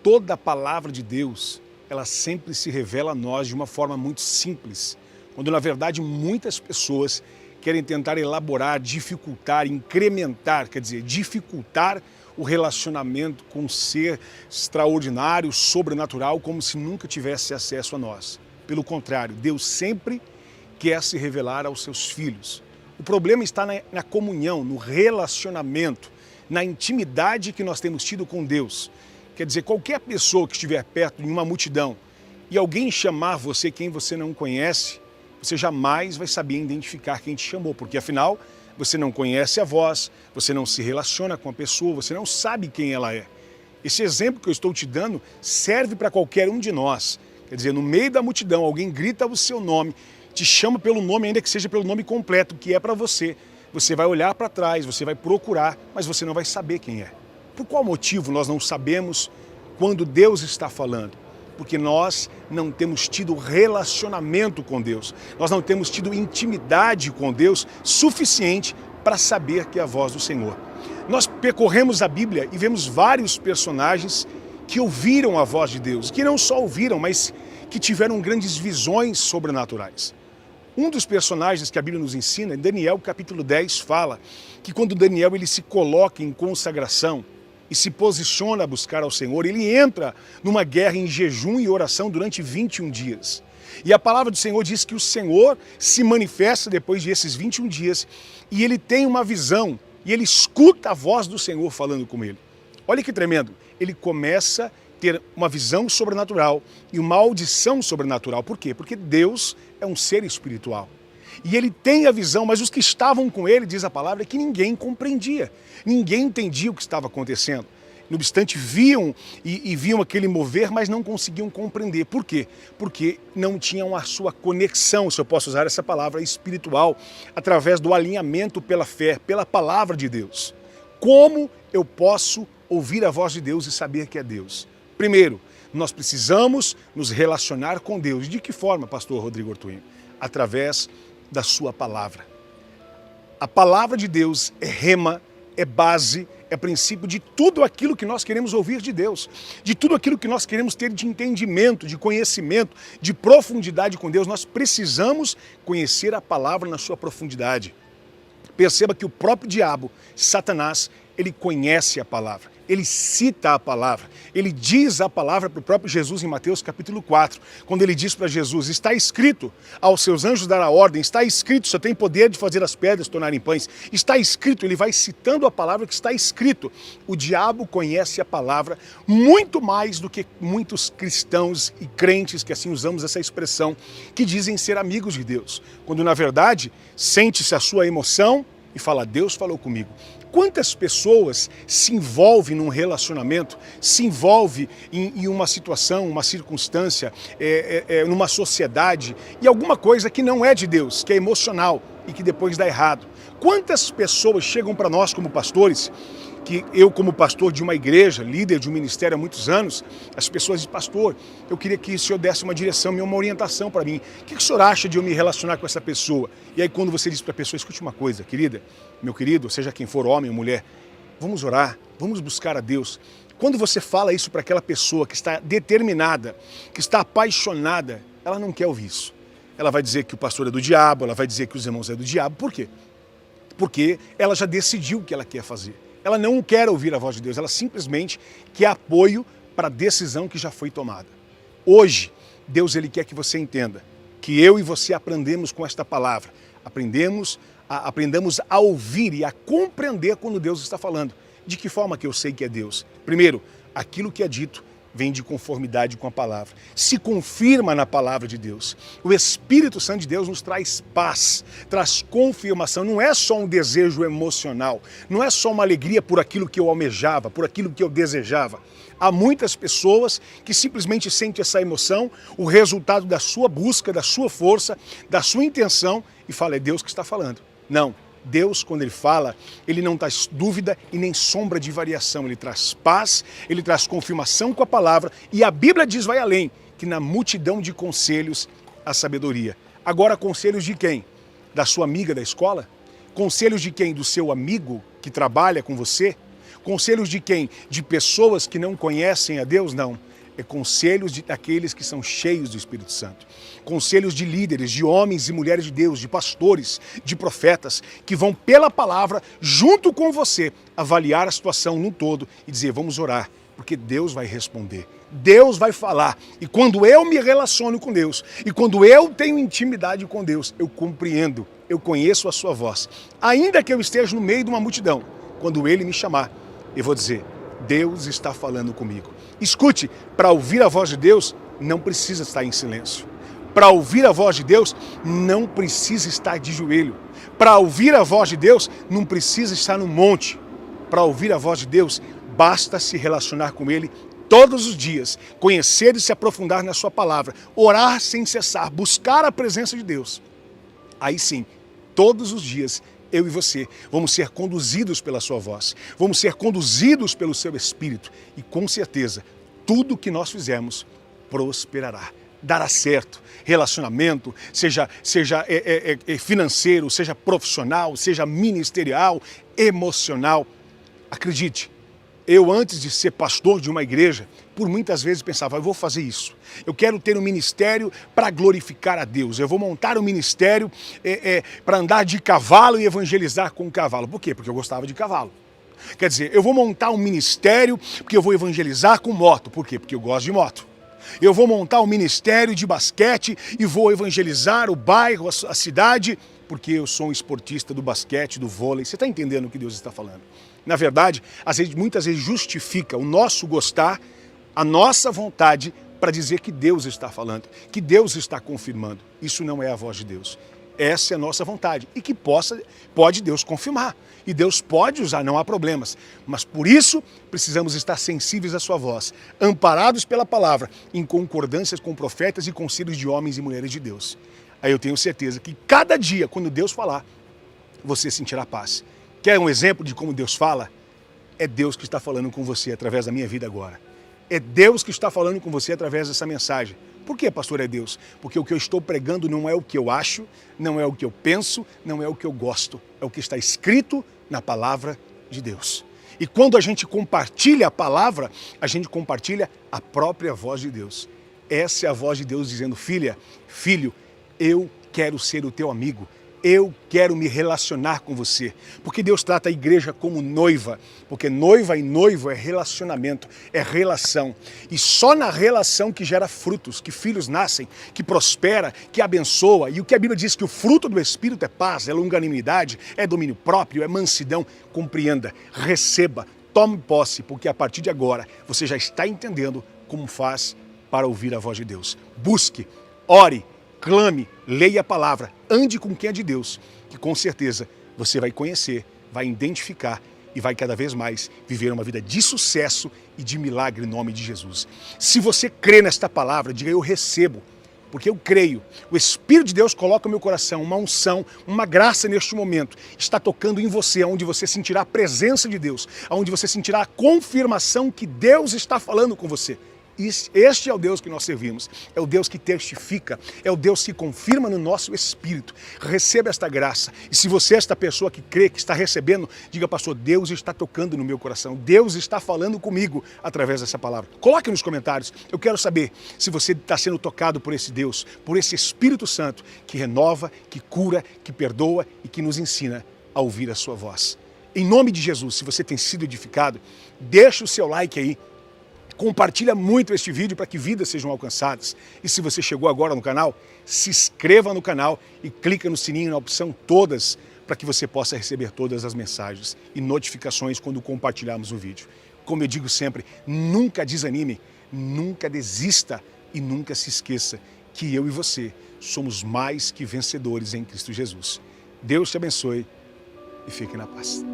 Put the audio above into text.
toda a palavra de Deus, ela sempre se revela a nós de uma forma muito simples, quando na verdade muitas pessoas querem tentar elaborar, dificultar, incrementar, quer dizer, dificultar o relacionamento com um ser extraordinário, sobrenatural, como se nunca tivesse acesso a nós. Pelo contrário, Deus sempre quer se revelar aos seus filhos. O problema está na comunhão, no relacionamento, na intimidade que nós temos tido com Deus. Quer dizer, qualquer pessoa que estiver perto de uma multidão e alguém chamar você quem você não conhece, você jamais vai saber identificar quem te chamou, porque afinal você não conhece a voz, você não se relaciona com a pessoa, você não sabe quem ela é. Esse exemplo que eu estou te dando serve para qualquer um de nós. Quer dizer, no meio da multidão, alguém grita o seu nome, te chama pelo nome, ainda que seja pelo nome completo, que é para você. Você vai olhar para trás, você vai procurar, mas você não vai saber quem é. Por qual motivo nós não sabemos quando Deus está falando? Porque nós não temos tido relacionamento com Deus. Nós não temos tido intimidade com Deus suficiente para saber que é a voz do Senhor. Nós percorremos a Bíblia e vemos vários personagens que ouviram a voz de Deus, que não só ouviram, mas que tiveram grandes visões sobrenaturais. Um dos personagens que a Bíblia nos ensina, em Daniel capítulo 10, fala que quando Daniel ele se coloca em consagração e se posiciona a buscar ao Senhor, ele entra numa guerra em jejum e oração durante 21 dias. E a palavra do Senhor diz que o Senhor se manifesta depois desses 21 dias e ele tem uma visão e ele escuta a voz do Senhor falando com ele. Olha que tremendo, ele começa a ter uma visão sobrenatural e uma audição sobrenatural. Por quê? Porque Deus é um ser espiritual. E ele tem a visão, mas os que estavam com ele, diz a palavra, é que ninguém compreendia. Ninguém entendia o que estava acontecendo. No obstante, viam e viam aquele mover, mas não conseguiam compreender. Por quê? Porque não tinham a sua conexão, se eu posso usar essa palavra, espiritual, através do alinhamento pela fé, pela palavra de Deus. Como eu posso ouvir a voz de Deus e saber que é Deus? Primeiro, nós precisamos nos relacionar com Deus. De que forma, pastor Rodrigo Ortuim? Através da sua palavra. A palavra de Deus é rema, é base, é princípio de tudo aquilo que nós queremos ouvir de Deus, de tudo aquilo que nós queremos ter de entendimento, de conhecimento, de profundidade com Deus. Nós precisamos conhecer a palavra na sua profundidade. Perceba que o próprio diabo, Satanás, ele conhece a palavra, ele cita a palavra, ele diz a palavra para o próprio Jesus em Mateus capítulo 4, quando ele diz para Jesus, está escrito, aos seus anjos dará ordem, está escrito, só tem poder de fazer as pedras tornarem pães, está escrito, ele vai citando a palavra que está escrito. O diabo conhece a palavra muito mais do que muitos cristãos e crentes, que assim usamos essa expressão, que dizem ser amigos de Deus, quando na verdade sente-se a sua emoção e fala, Deus falou comigo. Quantas pessoas se envolvem num relacionamento, se envolvem em uma situação, uma circunstância, numa sociedade, e alguma coisa que não é de Deus, que é emocional e que depois dá errado. Quantas pessoas chegam para nós como pastores, que eu como pastor de uma igreja, líder de um ministério há muitos anos, as pessoas dizem, pastor, eu queria que o senhor desse uma direção, uma orientação para mim. O que o senhor acha de eu me relacionar com essa pessoa? E aí quando você diz para a pessoa, escute uma coisa, querida, meu querido, seja quem for, homem ou mulher, vamos orar, vamos buscar a Deus. Quando você fala isso para aquela pessoa que está determinada, que está apaixonada, ela não quer ouvir isso. Ela vai dizer que o pastor é do diabo, ela vai dizer que os irmãos é do diabo. Por quê? Porque ela já decidiu o que ela quer fazer. Ela não quer ouvir a voz de Deus, ela simplesmente quer apoio para a decisão que já foi tomada. Hoje, Deus ele quer que você entenda que eu e você aprendemos com esta palavra, aprendamos a ouvir e a compreender quando Deus está falando. De que forma que eu sei que é Deus? Primeiro, aquilo que é dito vem de conformidade com a palavra. Se confirma na palavra de Deus. O Espírito Santo de Deus nos traz paz, traz confirmação. Não é só um desejo emocional, não é só uma alegria por aquilo que eu almejava, por aquilo que eu desejava. Há muitas pessoas que simplesmente sentem essa emoção, o resultado da sua busca, da sua força, da sua intenção, e fala, é Deus que está falando. Não. Deus, quando ele fala, ele não traz dúvida e nem sombra de variação. Ele traz paz, ele traz confirmação com a palavra. E a Bíblia diz, vai além, que na multidão de conselhos há sabedoria. Agora, conselhos de quem? Da sua amiga da escola? Conselhos de quem? Do seu amigo que trabalha com você? Conselhos de quem? De pessoas que não conhecem a Deus? Não. É conselhos daqueles que são cheios do Espírito Santo. Conselhos de líderes, de homens e mulheres de Deus, de pastores, de profetas, que vão pela palavra, junto com você, avaliar a situação num todo e dizer, vamos orar, porque Deus vai responder. Deus vai falar. E quando eu me relaciono com Deus, e quando eu tenho intimidade com Deus, eu compreendo, eu conheço a sua voz. Ainda que eu esteja no meio de uma multidão, quando Ele me chamar, eu vou dizer, Deus está falando comigo. Escute, para ouvir a voz de Deus, não precisa estar em silêncio. Para ouvir a voz de Deus, não precisa estar de joelho. Para ouvir a voz de Deus, não precisa estar no monte. Para ouvir a voz de Deus, basta se relacionar com Ele todos os dias, conhecer e se aprofundar na sua palavra, orar sem cessar, buscar a presença de Deus. Aí sim, todos os dias, eu e você vamos ser conduzidos pela sua voz, vamos ser conduzidos pelo seu Espírito e com certeza, tudo que nós fizermos prosperará. Dará certo, relacionamento, seja financeiro, seja profissional, seja ministerial, emocional. Acredite, eu antes de ser pastor de uma igreja, por muitas vezes pensava, eu vou fazer isso. Eu quero ter um ministério para glorificar a Deus. Eu vou montar um ministério para andar de cavalo e evangelizar com o cavalo. Por quê? Porque eu gostava de cavalo. Quer dizer, eu vou montar um ministério porque eu vou evangelizar com moto. Por quê? Porque eu gosto de moto. Eu vou montar um ministério de basquete e vou evangelizar o bairro, a cidade, porque eu sou um esportista do basquete, do vôlei. Você está entendendo o que Deus está falando? Na verdade, muitas vezes justifica o nosso gostar, a nossa vontade, para dizer que Deus está falando, que Deus está confirmando. Isso não é a voz de Deus. Essa é a nossa vontade. E que pode Deus confirmar. E Deus pode usar, não há problemas. Mas por isso, precisamos estar sensíveis à sua voz, amparados pela palavra, em concordâncias com profetas e conselhos de homens e mulheres de Deus. Aí eu tenho certeza que cada dia, quando Deus falar, você sentirá paz. Quer um exemplo de como Deus fala? É Deus que está falando com você através da minha vida agora. É Deus que está falando com você através dessa mensagem. Por que, pastor, é Deus? Porque o que eu estou pregando não é o que eu acho, não é o que eu penso, não é o que eu gosto. É o que está escrito na palavra de Deus. E quando a gente compartilha a palavra, a gente compartilha a própria voz de Deus. Essa é a voz de Deus dizendo, filha, filho, eu quero ser o teu amigo. Eu quero me relacionar com você, porque Deus trata a igreja como noiva, porque noiva e noivo é relacionamento, é relação. E só na relação que gera frutos, que filhos nascem, que prospera, que abençoa. E o que a Bíblia diz que o fruto do Espírito é paz, é longanimidade, é domínio próprio, é mansidão. Compreenda, receba, tome posse, porque a partir de agora você já está entendendo como faz para ouvir a voz de Deus. Busque, ore, clame, leia a palavra, ande com quem é de Deus, que com certeza você vai conhecer, vai identificar e vai cada vez mais viver uma vida de sucesso e de milagre em nome de Jesus. Se você crê nesta palavra, diga eu recebo, porque eu creio. O Espírito de Deus coloca no meu coração uma unção, uma graça neste momento. Está tocando em você, onde você sentirá a presença de Deus, onde você sentirá a confirmação que Deus está falando com você. Este é o Deus que nós servimos, é o Deus que testifica, é o Deus que confirma no nosso espírito. Receba esta graça. E se você é esta pessoa que crê, que está recebendo, diga, pastor, Deus está tocando no meu coração, Deus está falando comigo através dessa palavra. Coloque nos comentários, eu quero saber se você está sendo tocado por esse Deus, por esse Espírito Santo que renova, que cura, que perdoa e que nos ensina a ouvir a sua voz. Em nome de Jesus, se você tem sido edificado, deixa o seu like aí. Compartilha muito este vídeo para que vidas sejam alcançadas. E se você chegou agora no canal, se inscreva no canal e clica no sininho na opção todas para que você possa receber todas as mensagens e notificações quando compartilharmos o vídeo. Como eu digo sempre, nunca desanime, nunca desista e nunca se esqueça que eu e você somos mais que vencedores em Cristo Jesus. Deus te abençoe e fique na paz.